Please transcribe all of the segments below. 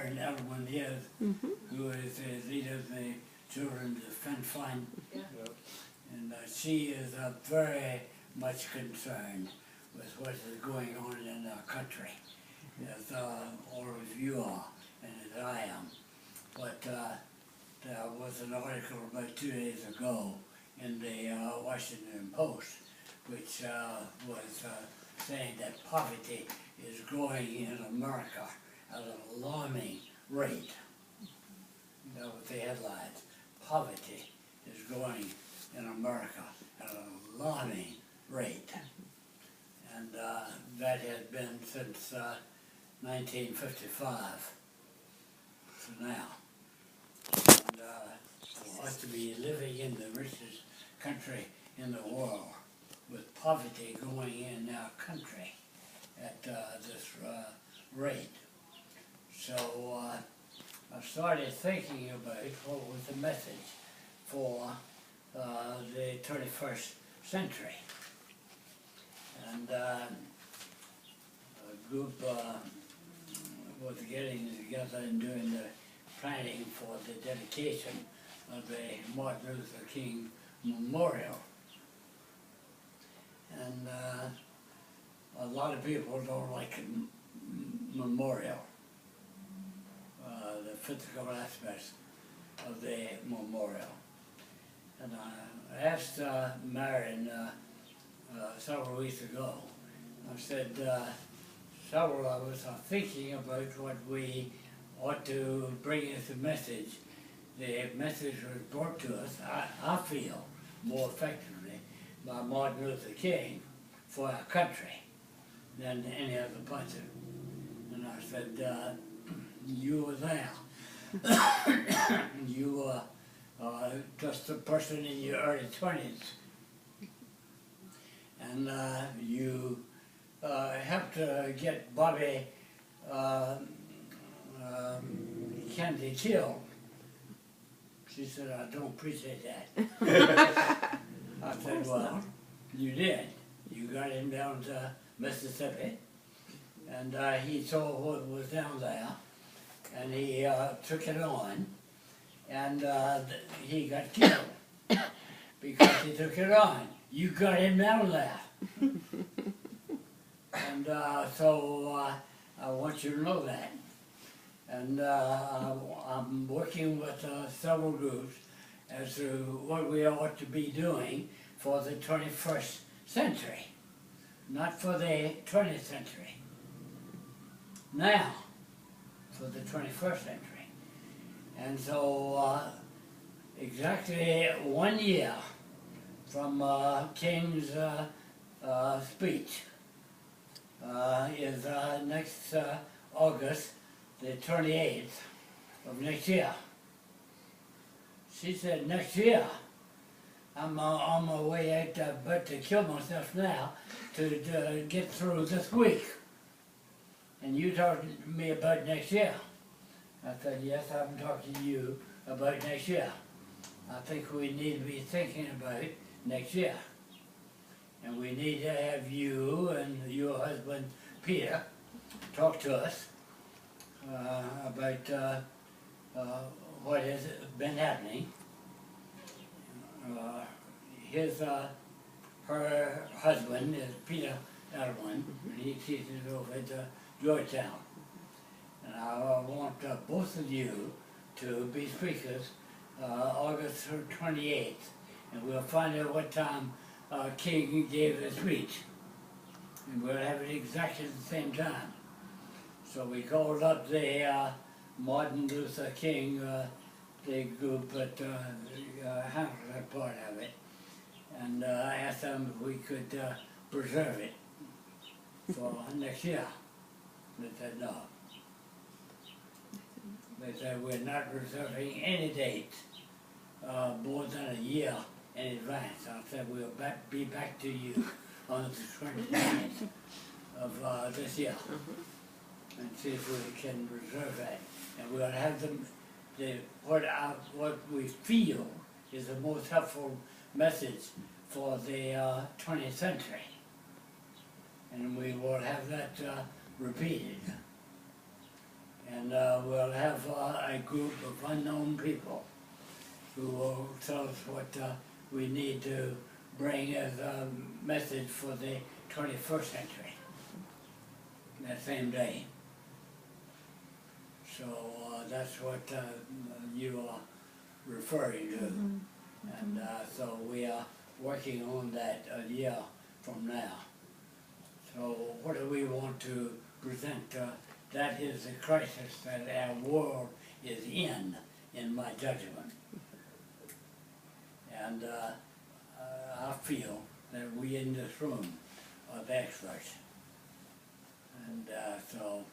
Marion Elwin is, who is the leader of the Children's Defense Fund. Yeah. And she is very much concerned with what is going on in our country, as all of you are, and as I am. But there was an article about 2 days ago in the Washington Post, which was saying that poverty is growing in America at an alarming rate. That was the headlines. Poverty is growing in America at an alarming rate. And that has been since 1955 to now. And for us to be living in the richest country in the world with poverty going in our country at this rate. So I started thinking about what was the message for the 21st century. And a group was getting together and doing the planning for the dedication of the Martin Luther King Memorial. And a lot of people don't like a memorial, the physical aspects of the memorial. And I asked Marion several weeks ago, I said, several of us are thinking about what we ought to bring as a message. The message was brought to us, I feel, more effectively by Martin Luther King for our country than any other person. And I said, you were there. You were just a person in your early 20s. And you helped get Bobby Kennedy killed. She said, I don't appreciate that. I said, well, you did. You got him down to Mississippi, and he saw what was down there, and he took it on, and he got killed because he took it on. You got him down there. And so I want you to know that. And I'm working with several groups as to what we ought to be doing for the 21st century, not for the 20th century. Now, for the 21st century. And so exactly 1 year from King's speech is next August the 28th of next year. She said, next year. I'm on my way out about to kill myself now to get through this week. And you talking to me about next year. I said, yes, I'm talking to you about next year. I think we need to be thinking about next year. And we need to have you and your husband, Peter, talk to us about what has been happening. Her husband is Peter Elwin, and he teaches over at Georgetown. And I want both of you to be speakers August 28th, and we'll find out what time King gave his speech. And we'll have it exactly at the same time. So we called up the Martin Luther King, the group that handled that part of it, and asked them if we could preserve it for next year. They said no. They said we're not reserving any dates more than a year in advance. I said we'll be back to you on the 29th of this year and see if we can reserve that. And we'll have them, what we feel is the most helpful message for the 20th century. And we will have that repeated. And we'll have a group of unknown people who will tell us what we need to bring as a message for the 21st century, that same day. So that's what you are referring to. And so we are working on that a year from now. So what do we want to present? That is the crisis that our world is in my judgment. And I feel that we in this room are the experts. And so,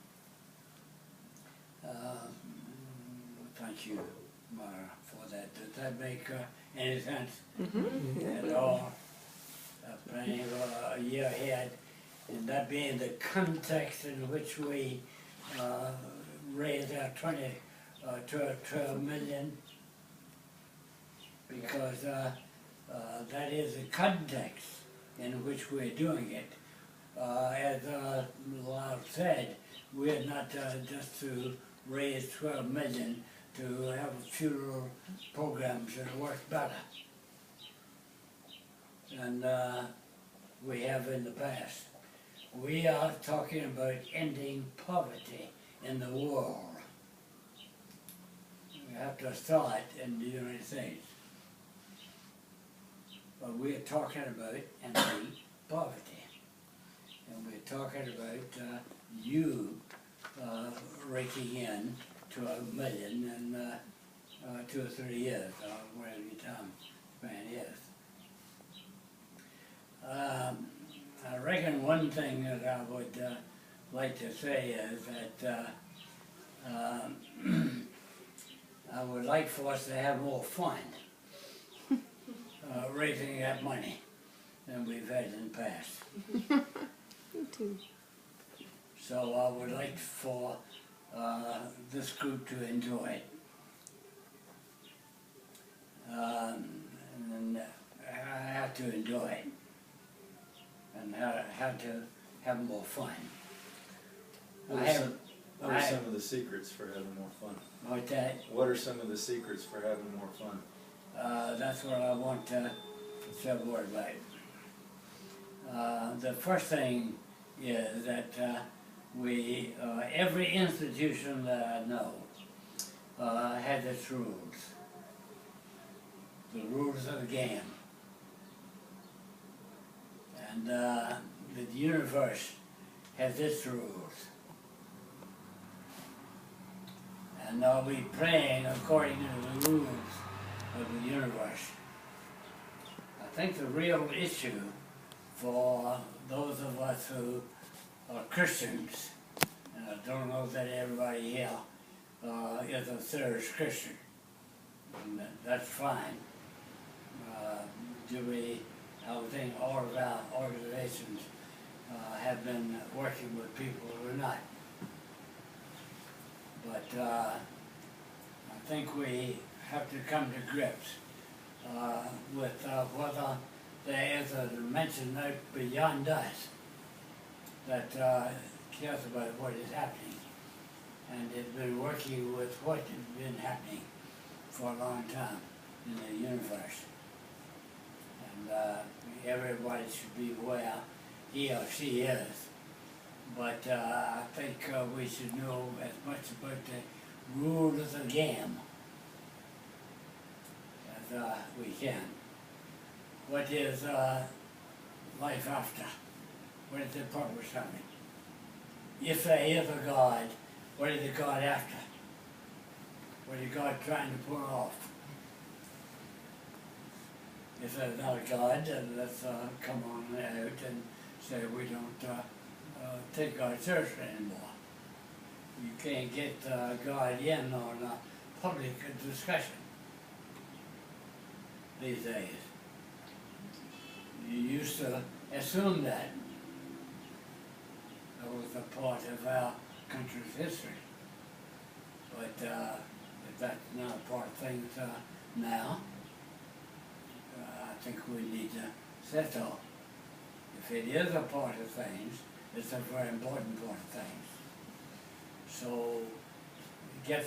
thank you, Mara, for that. Does that make any sense at all? Planning a year ahead, and that being the context in which we raise our 12 million, because that is the context in which we're doing it. As Lyle said, we're not just to raise 12 million to have funeral programs that work better than we have in the past. We are talking about ending poverty in the world. We have to start in the United States. But we're talking about ending poverty. And we're talking about you raking in $12 million in 2 or 3 years, or whatever your time span is. I reckon one thing that I would like to say is that I would like for us to have more fun raising that money than we've had in the past. Me too. So I would like for this group to enjoy it. And I have to enjoy it. And how to have more fun. What are some of the secrets for having more fun? What's that? What are some of the secrets for having more fun? That's what I want to say a word about. The first thing is that we, every institution that I know has its rules. The rules of the game. And the universe has its rules. And I'll be playing according to the rules of the universe. I think the real issue for those of us who are Christians, and I don't know that everybody here is a serious Christian, and that's fine. I would think all of our organizations have been working with people who are not. But I think we have to come to grips with whether there is a dimension out beyond us that cares about what is happening. And it's been working with what has been happening for a long time in the universe. And everybody should be where he or she is. But I think we should know as much about the rules of the game as we can. What is life after? What is the purpose of it? If there is a God, what is the God after? What is God trying to pull off? If there's not a God, then let's come on out and say we don't take God seriously anymore. You can't get God in on a public discussion these days. You used to assume that was a part of our country's history. But if that's not a part of things now, I think we need to settle. If it is a part of things, it's a very important part of things. So get